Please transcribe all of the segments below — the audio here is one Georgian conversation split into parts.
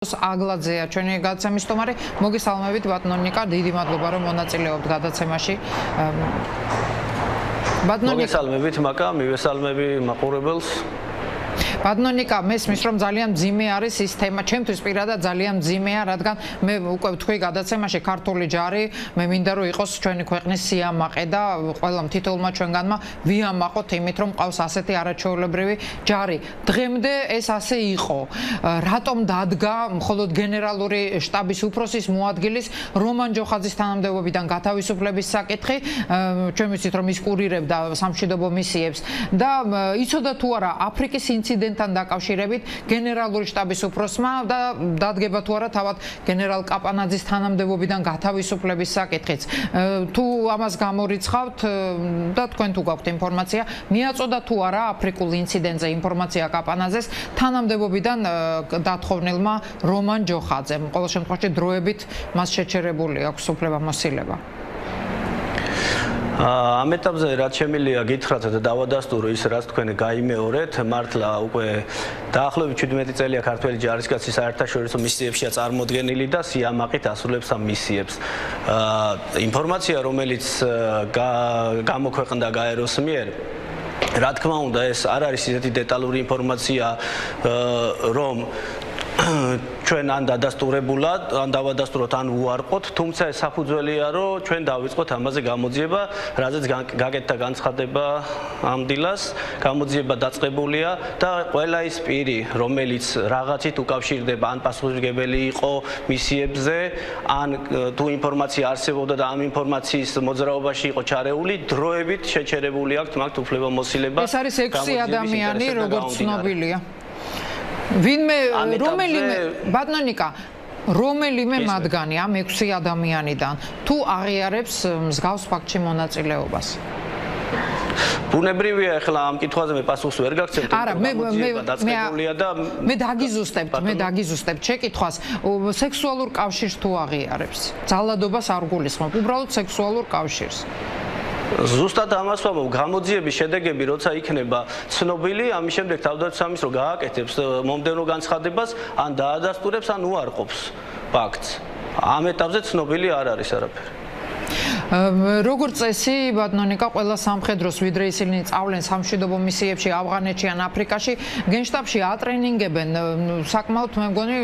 აგლაძეა ჩვენი გადაცემის სტუმარი. მოგესალმებით ბატონო ნიკა, დიდი მადლობა რომ მონაწილეობთ გადაცემაში. ბატონო ნიკა, მოგესალმებით მაკა, მივესალმები მაყურებელს. ბატონო ნიკა, მესმის რომ ძალიან მძიმე არის ის თემა, ჩემთვის პირადად ძალიან მძიმეა, რადგან მე უკვე ვთქვი გადაცემაში ქართული ჯარი, მე მინდა რომ იყოს ჩვენი ქვეყნის სიამაყე და ყველამ თითოეულმა ჩვენგანმა ვიამაყოთ იმით რომ ყავს ასეთი არაჩვეულებრივი ჯარი. დღემდე ეს ასე იყო. რატომ დადგა მხოლოდ გენერალური შტაბის უფროსის მოადგილის რომან ჯოხაძის თანამდებობიდან გათავისუფლების საკითხი, ჩვენ ვიცით რომ ის კურირებდა სამშვიდობო მისიებს და იცოდა თუ არა აფრიკის ინციდენტი დაკავშირებით გენერალური შტაბის უფროსმა და დადგება თუ არა თავად გენერალ კაპანაძის თანამდებობიდან გათავისუფლების საკითხიც. თუ ამას გამორიცხავთ და თქვენ თუ გაქვთ ინფორმაცია, მიაწოდა თუ არა აფრიკულ ინციდენტზე ინფორმაცია კაპანაძეს თანამდებობიდან დათხოვნილმა რომან ჯოხაძემ. ყოველ შემთხვევაში დროებით მას შეჩერებული აქვს უფლებამოსილება. ამ ეტაპზე რაც შემიძლია გითხრათ და დავადასტურო ის რაც თქვენ გაიმეორეთ, მართლა უკვე დაახლოებით 17 წელია ქართველი ჯარისკაცი საერთაშორისო მისიებშია წარმოდგენილი და სიამაყით ასრულებს ამ მისიებს. ინფორმაცია რომელიც გამოქვეყნდა გაეროს მიერ, რა თქმა უნდა ეს არ არის ისეთი დეტალური ინფორმაცია რომ ჩვენ ან დადასტურებულად, ან დავადასტუროთ, ან უარყოთ, თუმცა ეს საფუძველია, რომ ჩვენ დავიწყოთ ამაზე გამოძიება, რაზეც გაკეთდა განცხადება ამ დილას, გამოძიება დაწყებულია და ყველა ის პირი, რომელიც რაღაცით უკავშირდება, ან პასუხისმგებელი იყო მისიებზე, ან თუ ინფორმაცია არსებობდა და ამ ინფორმაციის მოძრაობაში იყო ჩარეული, დროებით შეჩერებული აქვს მაგ უფლებამოსილება. ეს არის 6 ადამიანი, როგორც ცნობილია. ვინმე რომელიმე ბატონო ნიკა რომელიმე მათგანი ამ 6 ადამიანიდან თუ აღიარებს მსგავს ფაქტში მონაწილეობას? ბუნებრივია ახლა ამ კითხვაზე მე პასუხს ვერ გაგცემთ, მე დაგიზუსტებთ შეკითხვას, სექსუალურ კავშირს თუ აღიარებს? ძალადობას არ გულისხმობ, უბრალოდ სექსუალურ კავშირს. ზუსტად ამას ვამბობ, გამოძიების შედეგები როცა იქნება ცნობილი, ამის შემდეგ თავდაცვის სამინისტრო გააკეთებს მომდევნო განცხადებას, ან დაადასტურებს, ან უარყოფს ფაქტს. ამ ეტაპზე ცნობილი არ არის არაფერი. როგორც წესი, ბატონო ნიკა, ყველა სამხედროს ვიდრე ისინი წავლენ სამშვიდობო მისიებში ავღანეთში ან აფრიკაში, გენშტაბში ატრენინგებენ, საკმაოდ მე მგონი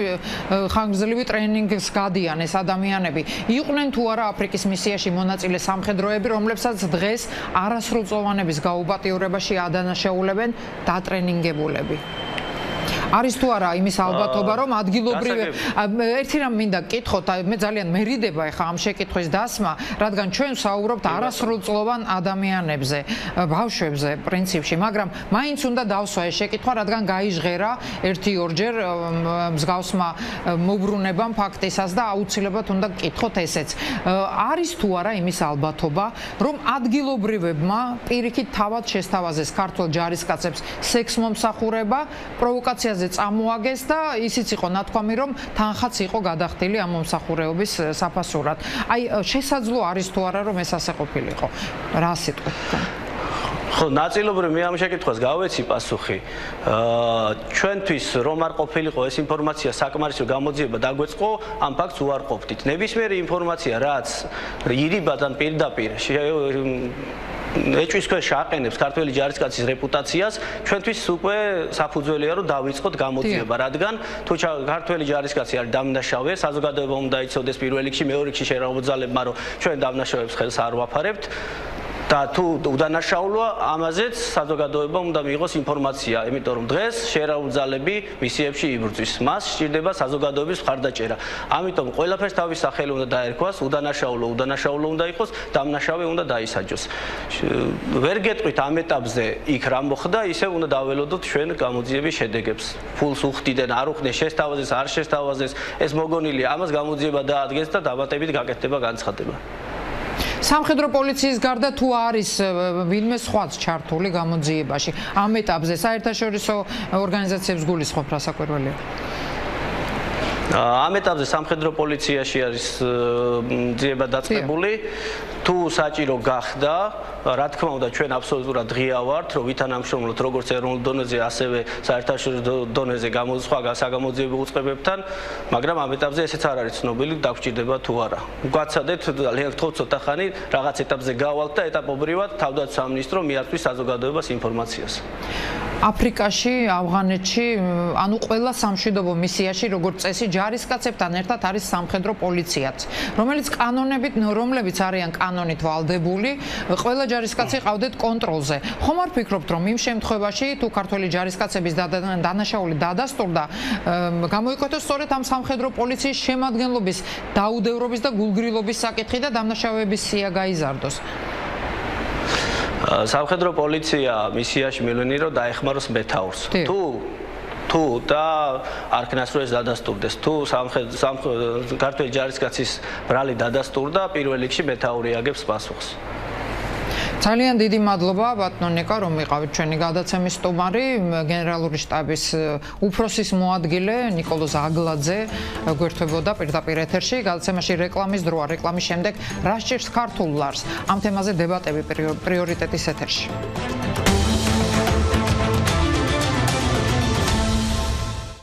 ხანგრძლივი ტრენინგს გადიან ეს ადამიანები. იყვნენ თუ არა აფრიკის მისიაში მონაწილე სამხედროები, რომლებსაც დღეს არასრულწლოვანების გაუპატიურებაში ადანაშაულებენ დატრენინგებულები. არის თუ არა იმის ალბათობა, რომ ადგილობრივი ერთი რამ მინდა გკითხოთ, მე ძალიან მერიდება ახლა ამ შეკითხვის დასმა, რადგან ჩვენ ვსაუბრობთ არასრულწლოვან ადამიანებზე, ბავშვებზე პრინციპში, მაგრამ მაინც უნდა დავსვა ეს შეკითხვა, რადგან გაიჟღერა 1-2 მსგავსმა მოbrunებამ ფაქტისას და აუცილებლად უნდა გკითხოთ ესეც. არის თუ არა იმის ალბათობა, რომ ადგილობრივებმა პირიქით თავად შესთავაზეს ქართულ ჯარისკაცებს სექსმომსახურება, პროვოკაცია წამოაგეს და ისიც იყო ნათქვამი, რომ თანხაც იყო გადახდილი ამ მომსახურეობის საფასურად. აი, შესაძლო არის თუ არა, რომ ეს ასე ყოფილიყო? რა სიტყვით? ხო, ნაწილობრივ მე ამ შეკითხვას გავეცი პასუხი. ჩვენთვის რომ არ ყოფილიყო ეს ინფორმაცია საკმარისი გამოძიება დაგვეწყო, ამ ფაქტს უარყოფდით. ნებისმიერი ინფორმაცია, რაც ირიბად ან პირდაპირ ეჭვის ქვეშ აყენებს ქართველი ჯარისკაცის რეპუტაციას, ჩვენთვის უკვე საფუძველია რომ დავიწყოთ გამოძიება, რადგან თუ ქართველი ჯარისკაცი არის დამნაშავე, საზოგადოება უნდა იცოდეს პირველ რიგში, მეორე რიგში შერაუბძალებმა, რომ ჩვენ დამნაშავეებს ხელს არ ვაფარებთ. და თუ უდანაშაულოა, ამაზეც საზოგადოება უნდა მიიღოს ინფორმაცია, იმიტომ რომ დღეს შერაუბძალები მისიებში იბრძვის. მას სჭირდება საზოგადოების მხარდაჭერა. ამიტომ ყველაფერს თავის სახელი უნდა დაერქვას, უდანაშაულო უნდა იყოს, დამნაშავე უნდა დაისაჯოს. ვერ გეტყვით ამ ეტაპზე იქ რა მოხდა, ისევ უნდა დაველოდოთ ჩვენ გამოძიების შედეგებს. ფულს უხდიდნენ, არ უხდნენ, შესთავაზეს, არ შესთავაზეს, ეს მოგონილია, ამას გამოძიება დაადგეს და დამატებით გაკეთდება განცხადება. სამხედრო პოლიციის გარდა თუ არის ვინმე სხვაც ჩართული გამოძიებაში? ამ ეტაპზე საერთაშორისო ორგანიზაციებს გულისხმობ, რა საკვირველია? ამ ეტაპზე სამხედრო პოლიციაში არის ძიება დაწყებული. თუ საჭირო გახდა, რა თქმა უნდა, ჩვენ აბსოლუტურად ღია ვართ, რომ ვითანამშრომლოთ როგორც ეროვნულ დონეზე, ასევე საერთაშორისო დონეზე სხვა საგამოძიებელ უწყებებთან, მაგრამ ამ ეტაპზე ესეც არ არის ცნობილი, დაგვჭირდება თუ არა. გვაცადეთ, ძალიან გთხოვთ ცოტა ხანი რაღაც ეტაპზე გავალთ და ეტაპობრივად თავდაცვის სამინისტრო მიაწვის საზოგადოებას ინფორმაციას. აფრიკაში, ავღანეთში, ანუ ყველა სამშვიდობო მისიაში, როგორც წესი, ჯარისკაცებთან ერთად არის სამხედრო პოლიციაც, რომლებიც არიან კანონით ვალდებული, ყველა ჯარისკაცი ყავდეთ კონტროლზე. ხომ არ ფიქრობთ, რომ იმ შემთხვევაში, თუ ქართველი ჯარისკაცების დანაშაული დადასტურდა, გამოიკვეთოს სწორედ ამ სამხედრო პოლიციის შემადგენლობის დაუდევრობის და გულგრილობის საკითხი და დამნაშავეების სია გაიზარდოს? სამხედრო პოლიცია მისიაში მილიონი რომ დაეხმაროს მეთაურს. თუ და არქნას რო ეს დადასტურდეს, თუ ქართველი ჯარისკაცის ბრალი დადასტურდა, პირველ რიგში მეთაური აგებს პასუხს. ძალიან დიდი მადლობა ბატონო ნიკა, რომ იყავით ჩვენი გადაცემის სტუმარი, გენერალური შტაბის უფროსის მოადგილე ნიკოლოზ აგლაძე გვერდებოდა პირდაპირ ეთერში. გადაცემაში რეკლამის დროა, რეკლამის შემდეგ რა სჭირს ქართულ ლარს? ამ თემაზე დებატები პრიორიტეტის ეთერში.